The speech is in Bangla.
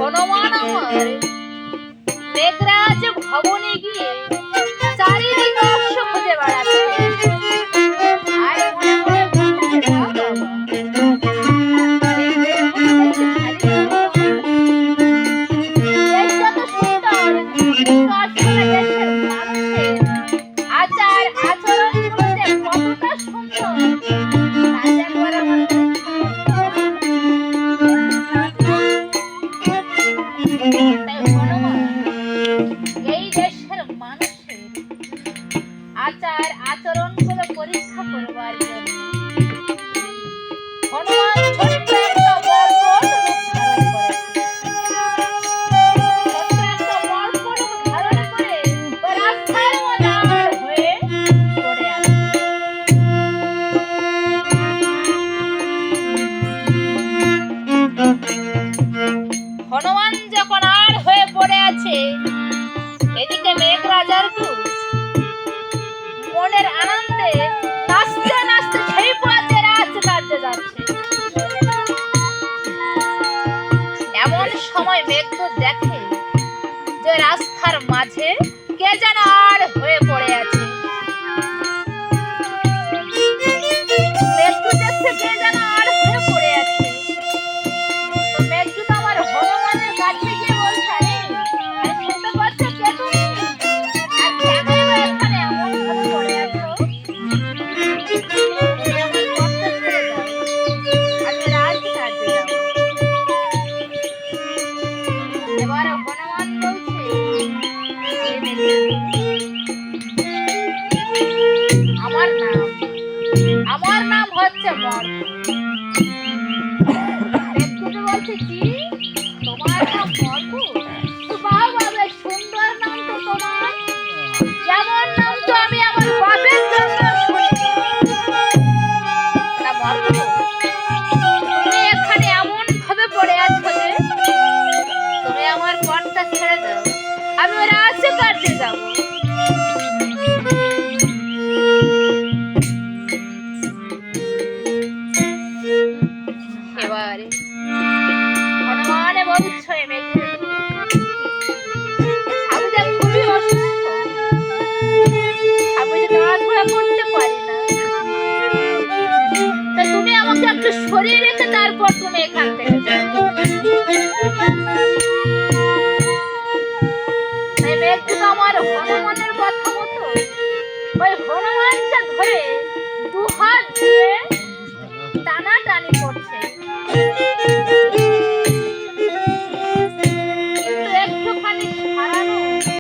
হনুমান আমার মেঘরাজ ভবনে গিয়ে চারিদিকে অশ্ব খুঁজে বেড়াচ্ছে আর মনে মনে ভাবছে, বাবা দেশটা তো সুন্দর, কিন্তু আসলে দেশের মানুষের আচার আচরণগুলো যে কতটা সুন্দর তা যে একবার আমার তাই হনুমান এই দেশের মানুষের আচার আচরণগুলো পরীক্ষা করবার জন্য হনুমান ছোট্ট একটা মর্কট রূপ ধারণ করেছে। ছোট্ট একটা মর্কট রূপ ধারণ করে ওই রাস্তার মধ্যে আর হয়ে পড়ে আছে। হনুমান যখন আর হয়ে পড়ে আছে, এদিকে মেঘরাজার দূত মনের আনন্দে নাচতে নাচতে সেই পথে রাজকার্যে যাচ্ছে। এমন সময় মেঘদূত দেখে যে রাস্তার মাঝে কে যেন আর হয়ে পড়ে আছে। মেঘদূত দেখছে কে যেন আর হয়ে পড়ে আছে। তো মেঘদূত আমার হনুমানের কাছে গিয়ে বলছে, আরে শুনতে পাচ্ছ কে তুমি? আর কেনই বা এখানে এমন ভাবে পড়ে আছো? তুমি আমার পথটা ছেড়ে দাও, আমি রাজকার্যে যাব। এবার হনুমান বলছে, "হে মেঘদূত, আমার নাম হচ্ছে মর্ক।" মেঘদূত বলছে, কি তোমার নাম মর্ক? বাবা, বেশ সুন্দর নাম তো তোমার। যেমন নাম তো আমি আমার বাপের জন্য শুনিনি। তা মর্ক, তুমি এখানে এমন ভাবে পড়ে আছো যে তুমি আমার পথটা ছেড়ে দাও, আমি ওই রাজকার্যে যাব। এবারে হনুমানে বলছে, মেঘদূত, আমি যে খুবই অসুস্থ, আমি যে নড়াচড়া করতে পারি না, তা তুমি আমাকে একটু সরিয়ে রেখে তারপর তুমি এখান থেকে যাও। তাই মেঘদূত আমার হনুমানের কথা মতো ওই হনুমানকে ধরে দুহাত দিয়ে টানাটানি করতে